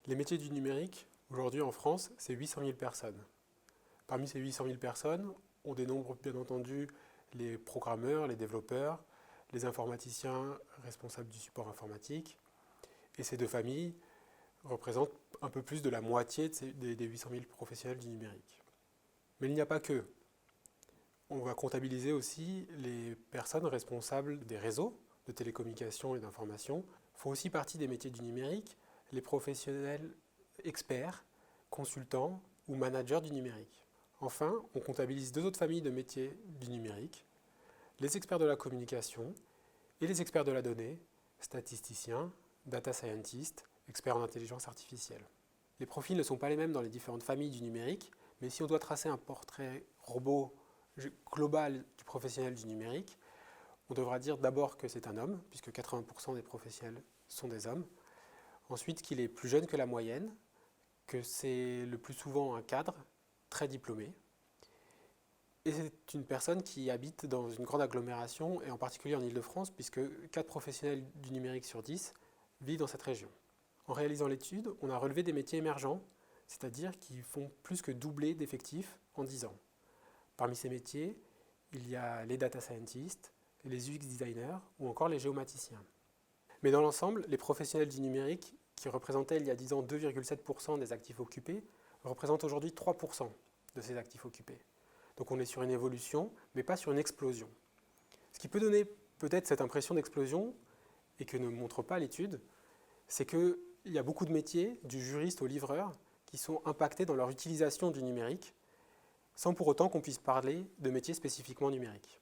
Les métiers du numérique, aujourd'hui en France, c'est 800 000 personnes. Parmi ces 800 000 personnes, on dénombre bien entendu les programmeurs, les développeurs, les informaticiens responsables du support informatique. Et ces deux familles représentent un peu plus de la moitié des 800 000 professionnels du numérique. Mais il n'y a pas que. On va comptabiliser aussi les personnes responsables des réseaux de télécommunications et d'information. Font aussi partie des métiers du numérique les professionnels experts, consultants ou managers du numérique. Enfin, on comptabilise deux autres familles de métiers du numérique, les experts de la communication et les experts de la donnée, statisticiens, data scientists, experts en intelligence artificielle. Les profils ne sont pas les mêmes dans les différentes familles du numérique, mais si on doit tracer un portrait robot global du professionnel du numérique, on devra dire d'abord que c'est un homme, puisque 80% des professionnels sont des hommes. Ensuite, qu'il est plus jeune que la moyenne, que c'est le plus souvent un cadre très diplômé. Et c'est une personne qui habite dans une grande agglomération, et en particulier en Île-de-France, puisque 4 professionnels du numérique sur 10 vivent dans cette région. En réalisant l'étude, on a relevé des métiers émergents, c'est-à-dire qui font plus que doubler d'effectifs en 10 ans. Parmi ces métiers, il y a les data scientists, les UX designers ou encore les géomaticiens. Mais dans l'ensemble, les professionnels du numérique, qui représentaient il y a 10 ans 2,7% des actifs occupés, représentent aujourd'hui 3% de ces actifs occupés. Donc on est sur une évolution, mais pas sur une explosion. Ce qui peut donner peut-être cette impression d'explosion, et que ne montre pas l'étude, c'est qu'il y a beaucoup de métiers, du juriste au livreur, qui sont impactés dans leur utilisation du numérique, sans pour autant qu'on puisse parler de métiers spécifiquement numériques.